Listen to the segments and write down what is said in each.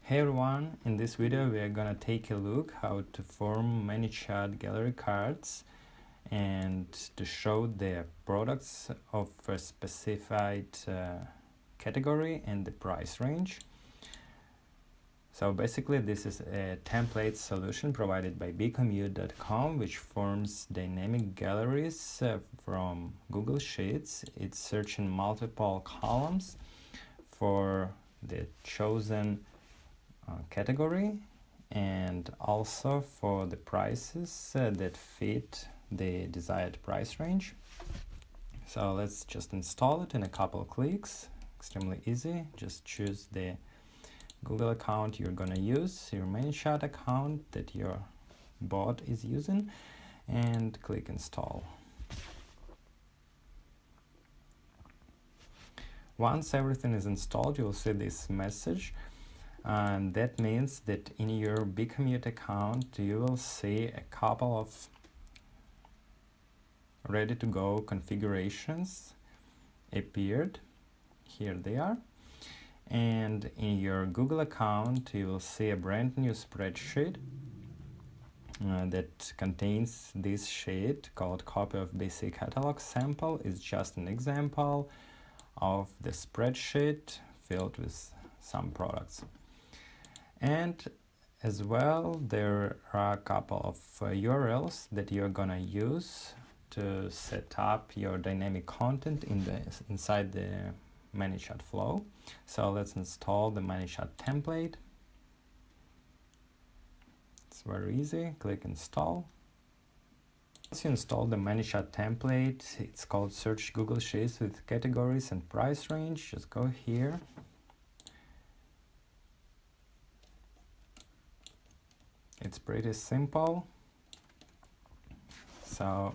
Hey everyone, in this video we are gonna take a look how to form Manychat gallery cards and to show the products of a specified category and the price range. So basically this is a template solution provided by bcommute.com which forms dynamic galleries from Google Sheets. It's searching multiple columns for the chosen category and also for the prices that fit the desired price range. So let's just install it in a couple of clicks. Extremely easy. Just choose the Google account you're gonna use, your Manychat account that your bot is using, and click install. Once everything is installed, you'll see this message. And that means that in your bcommute account you will see a couple of ready to go configurations appeared. Here they are. And in your Google account you will see a brand new spreadsheet that contains this sheet called copy of basic catalog sample. Is just an example of the spreadsheet filled with some products. And as well, there are a couple of URLs that you're gonna use to set up your dynamic content inside the Manychat flow. So let's install the Manychat template. It's very easy. Click install. Once you install the Manychat template, it's called Search Google Sheets with categories and price range. Just go here. It's pretty simple. So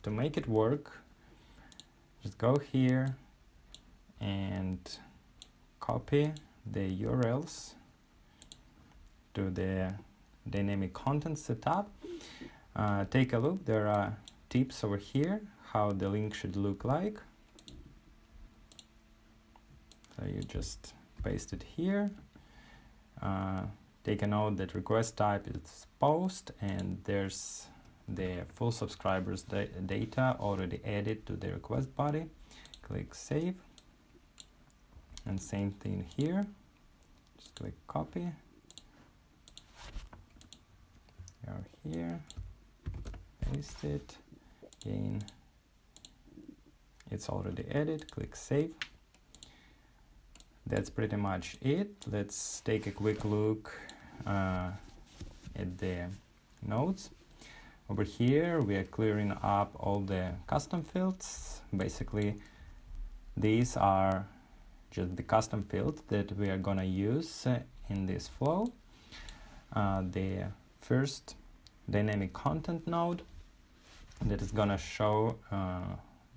to make it work, just go here and copy the URLs to the dynamic content setup. Take a look, there are tips over here how the link should look like. So you just paste it here. Take a note that request type is post, and there's the full subscribers data already added to the request body. Click save, and same thing here. Just click copy. Go here, paste it, again, it's already added. Click save. That's pretty much it. Let's take a quick look at the nodes. Over here we are clearing up all the custom fields. Basically these are just the custom fields that we are gonna use in this flow. The first dynamic content node that is gonna show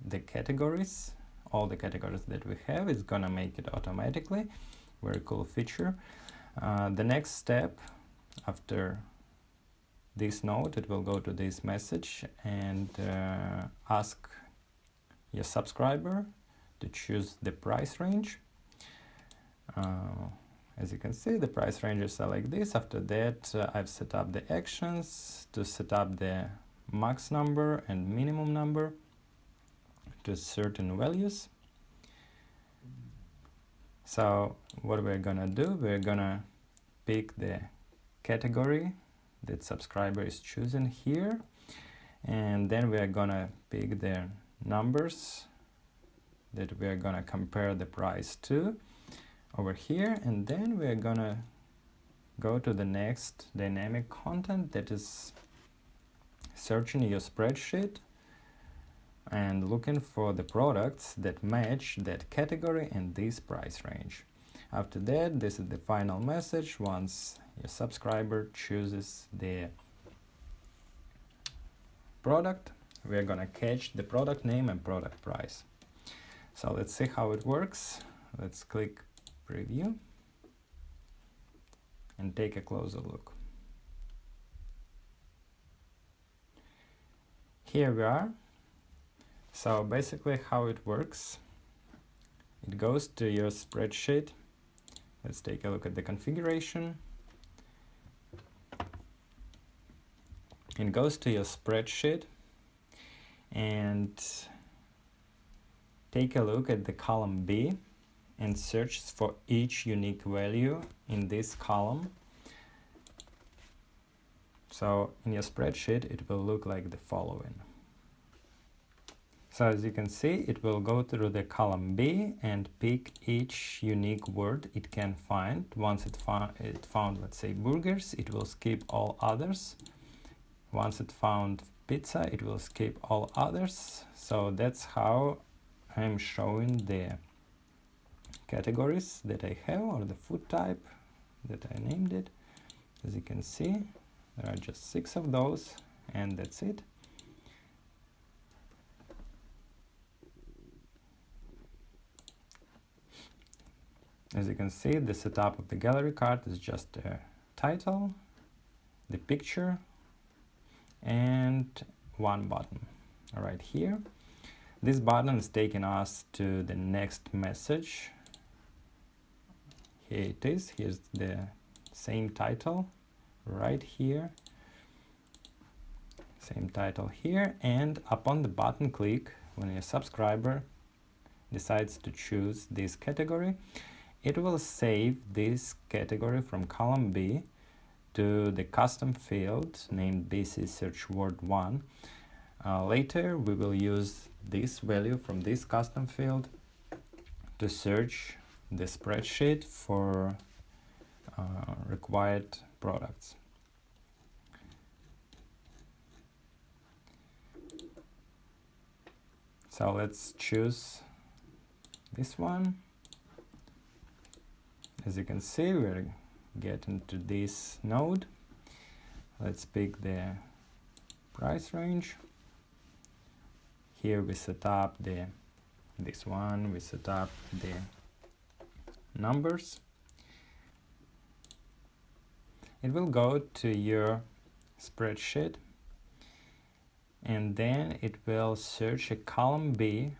the categories, all the categories that we have, is gonna make it automatically. Very cool feature. The next step after this node, it will go to this message and ask your subscriber to choose the price range. As you can see, the price ranges are like this. After that, I've set up the actions to set up the max number and minimum number to certain values. So what we're gonna do, we're gonna pick the category that subscriber is choosing here, and then we are gonna pick the numbers that we are gonna compare the price to over here, and then we are gonna go to the next dynamic content that is searching your spreadsheet and looking for the products that match that category and this price range. After that, this is the final message. Once your subscriber chooses the product, we are gonna catch the product name and product price. So let's see how it works. Let's click preview and take a closer look. Here we are. So basically how it works, it goes to your spreadsheet Let's take a look at the configuration. It goes to your spreadsheet and take a look at the column B and searches for each unique value in this column. So in your spreadsheet it will look like the following. So as you can see, it will go through the column B and pick each unique word it can find. Once it found, let's say, burgers, it will skip all others. Once it found pizza, it will skip all others. So that's how I'm showing the categories that I have, or the food type that I named it. As you can see, there are just 6 of those, and that's it. As you can see, the setup of the gallery card is just a title, the picture, and one button right here. This button is taking us to the next message. Here it is. Here's the same title right here. Same title here. And upon the button click, when your subscriber decides to choose this category, it will save this category from column B to the custom field named BC Search Word 1. Later we will use this value from this custom field to search the spreadsheet for required products. So let's choose this one. As you can see, we're getting to this node. Let's pick the price range. Here we set up this one, we set up the numbers. It will go to your spreadsheet, and then it will search a column B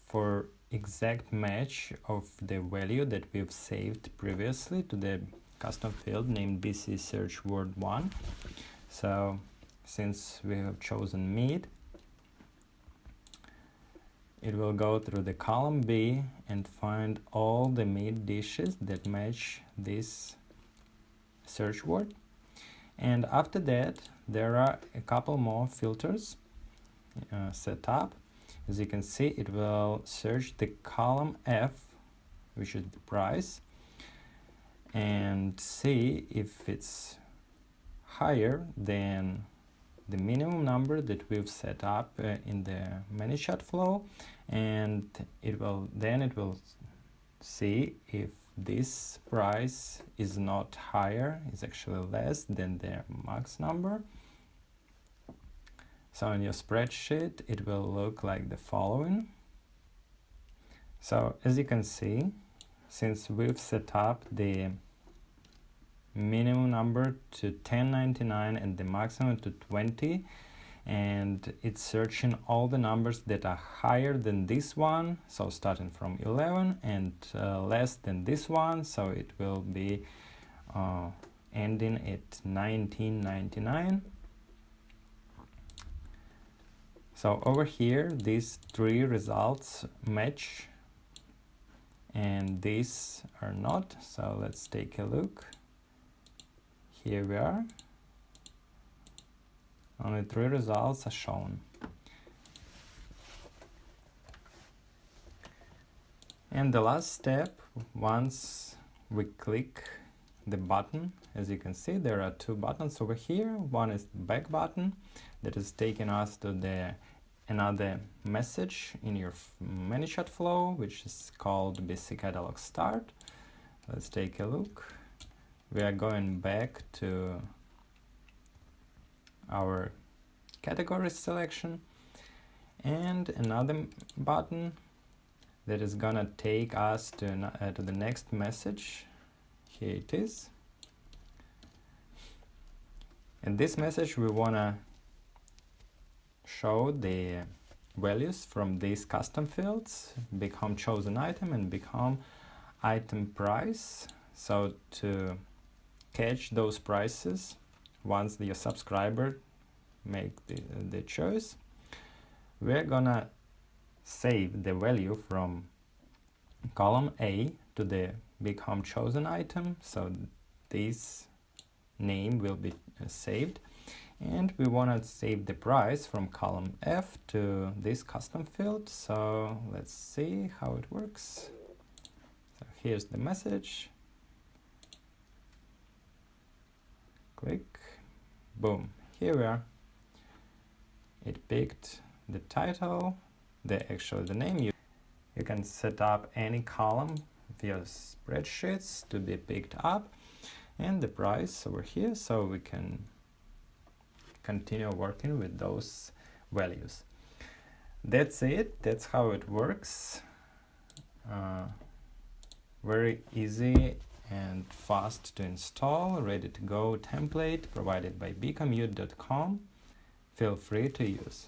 for exact match of the value that we've saved previously to the custom field named BC Search Word 1. So since we have chosen meat, it will go through the column B and find all the meat dishes that match this search word. And after that, there are a couple more filters set up. As you can see, it will search the column F, which is the price, and see if it's higher than the minimum number that we've set up in the Manychat flow, and it will see if this price is not higher, is actually less than the max number. So in your spreadsheet, it will look like the following. So as you can see, since we've set up the minimum number to $10.99 and the maximum to 20, and it's searching all the numbers that are higher than this one, so starting from 11, and less than this one, so it will be ending at $19.99. So over here, these 3 results match and these are not. So let's take a look. Here we are. Only 3 results are shown. And the last step, once we click the button, as you can see, there are 2 buttons over here. One is the back button that is taking us to another message in your Manychat flow, which is called BC Catalog Start. Let's take a look. We are going back to our category selection, and another button that is gonna take us to the next message. Here it is. In this message, we wanna show the values from these custom fields, become chosen item and become item price. So to catch those prices, once your subscriber make the choice, we're gonna save the value from column A to the big home chosen item. So this name will be saved, and we want to save the price from column F to this custom field. So let's see how it works. So here's the message. Click, boom, here we are. It picked the title, the name. You can set up any column via spreadsheets to be picked up, and the price over here, so we can continue working with those values. That's it. That's how it works. Very easy and fast to install, ready to go template provided by bcommute.com. Feel free to use.